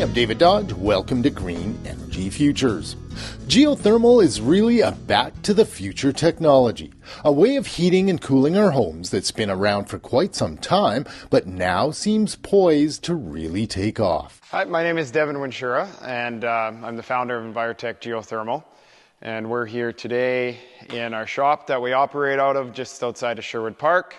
I'm David Dodge. Welcome to Green Energy Futures. Geothermal is really a back-to-the-future technology, a way of heating and cooling our homes that's been around for quite some time, but now seems poised to really take off. Hi, my name is Devin Winshura, and I'm the founder of Envirotech Geothermal. And we're here today in our shop that we operate out of just outside of Sherwood Park.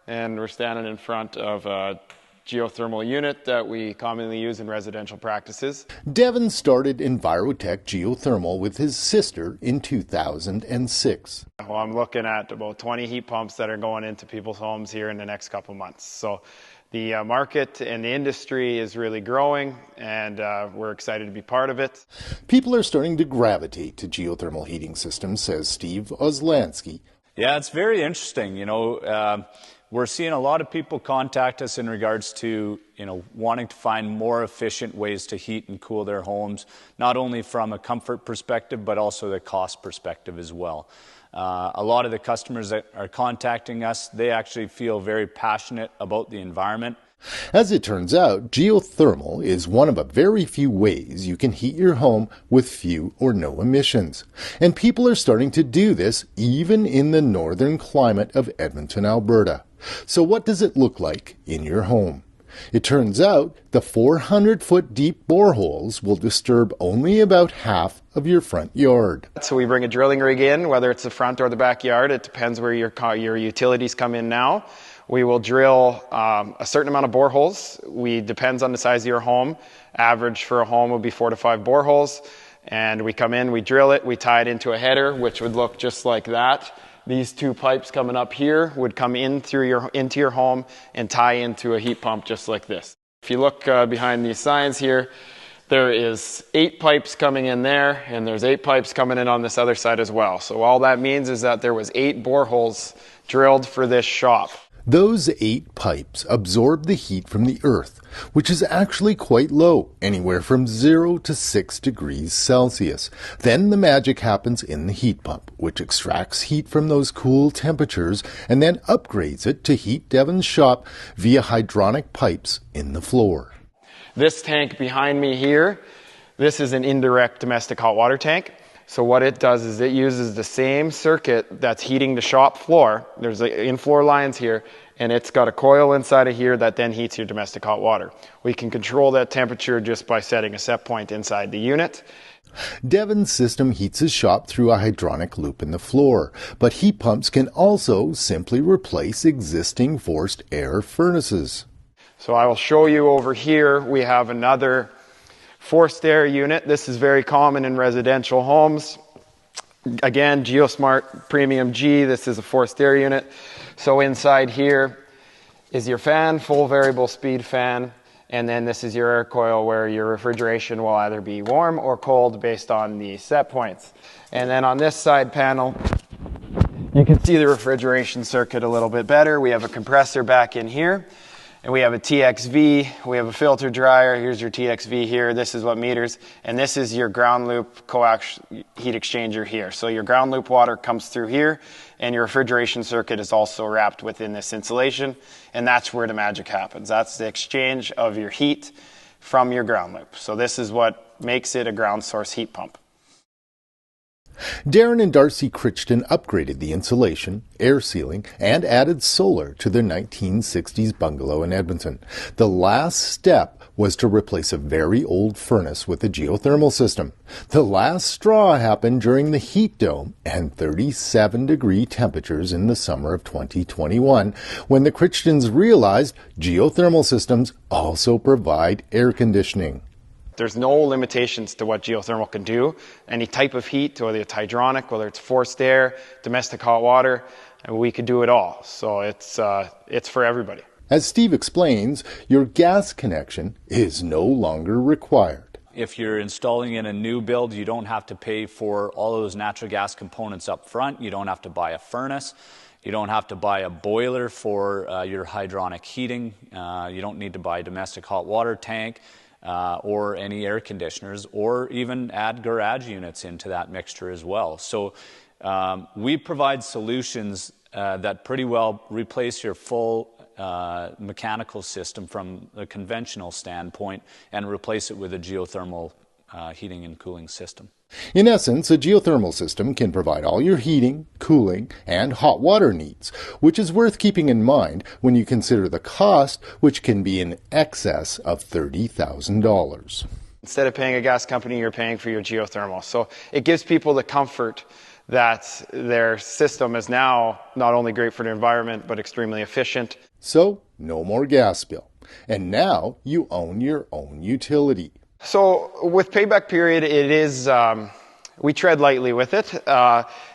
And we're standing in front of a geothermal unit that we commonly use in residential practices. Devin started Envirotech Geothermal with his sister in 2006. Well, I'm looking at about 20 heat pumps that are going into people's homes here in the next couple months. So the market and the industry is really growing, and we're excited to be part of it. People are starting to gravitate to geothermal heating systems, says Steve Oslansky. Yeah, it's very interesting. We're seeing a lot of people contact us in regards to, wanting to find more efficient ways to heat and cool their homes, not only from a comfort perspective, but also the cost perspective as well. A lot of the customers that are contacting us, they actually feel very passionate about the environment. As it turns out, geothermal is one of a very few ways you can heat your home with few or no emissions. And people are starting to do this even in the northern climate of Edmonton, Alberta. So what does it look like in your home? It turns out the 400-foot deep boreholes will disturb only about half of your front yard. So we bring a drilling rig in, whether it's the front or the backyard. It depends where your utilities come in now. We will drill a certain amount of boreholes. Depends on the size of your home. Average for a home would be 4 to 5 boreholes. And we come in, we drill it, we tie it into a header, which would look just like that. These two pipes coming up here would come in into your home and tie into a heat pump just like this. If you look behind these signs here, there is 8 pipes coming in there, and there's 8 pipes coming in on this other side as well. So all that means is that there was 8 boreholes drilled for this shop. Those 8 pipes absorb the heat from the earth, which is actually quite low, anywhere from 0 to 6 degrees Celsius. Then the magic happens in the heat pump, which extracts heat from those cool temperatures and then upgrades it to heat Devin's shop via hydronic pipes in the floor. This tank behind me here, this is an indirect domestic hot water tank. So what it does is it uses the same circuit that's heating the shop floor. There's in-floor lines here, and it's got a coil inside of here that then heats your domestic hot water. We can control that temperature just by setting a set point inside the unit. Devin's system heats his shop through a hydronic loop in the floor, but heat pumps can also simply replace existing forced air furnaces. So I will show you over here, we have another forced air unit. This is very common in residential homes. Again, GeoSmart Premium G, this is a forced air unit. So inside here is your fan, full variable speed fan, and then this is your air coil where your refrigeration will either be warm or cold based on the set points. And then on this side panel, you can see the refrigeration circuit a little bit better. We have a compressor back in here. And we have a TXV, we have a filter dryer, here's your TXV here, this is what meters, and this is your ground loop coax heat exchanger here. So your ground loop water comes through here, and your refrigeration circuit is also wrapped within this insulation, and that's where the magic happens. That's the exchange of your heat from your ground loop. So this is what makes it a ground source heat pump. Darren and Darcy Crichton upgraded the insulation, air sealing, and added solar to their 1960s bungalow in Edmonton. The last step was to replace a very old furnace with a geothermal system. The last straw happened during the heat dome and 37-degree temperatures in the summer of 2021, when the Crichtons realized geothermal systems also provide air conditioning. There's no limitations to what geothermal can do. Any type of heat, whether it's hydronic, whether it's forced air, domestic hot water, and we could do it all. So it's for everybody. As Steve explains, your gas connection is no longer required. If you're installing in a new build, you don't have to pay for all of those natural gas components up front. You don't have to buy a furnace. You don't have to buy a boiler for your hydronic heating. You don't need to buy a domestic hot water tank. Or any air conditioners, or even add garage units into that mixture as well. So we provide solutions that pretty well replace your full mechanical system from a conventional standpoint and replace it with a geothermal heating and cooling system. In essence, a geothermal system can provide all your heating, cooling, and hot water needs, which is worth keeping in mind when you consider the cost, which can be in excess of $30,000. Instead of paying a gas company, you're paying for your geothermal. So it gives people the comfort that their system is now not only great for the environment, but extremely efficient. So, no more gas bill. And now you own your own utility. So with payback period, it is, we tread lightly with it.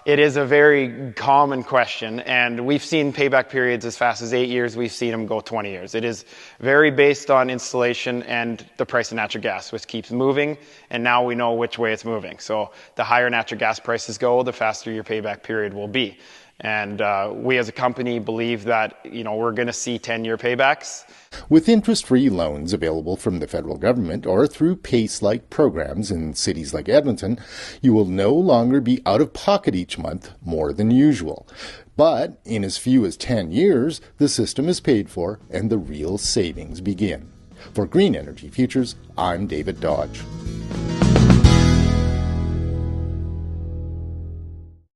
It is a very common question, and we've seen payback periods as fast as 8 years. We've seen them go 20 years. It is very based on installation and the price of natural gas, which keeps moving, and now we know which way it's moving. So the higher natural gas prices go, the faster your payback period will be. And we as a company believe that, we're going to see 10-year paybacks. With interest-free loans available from the federal government or through PACE-like programs in cities like Edmonton, you will no longer be out of pocket each month more than usual. But in as few as 10 years, the system is paid for and the real savings begin. For Green Energy Futures, I'm David Dodge.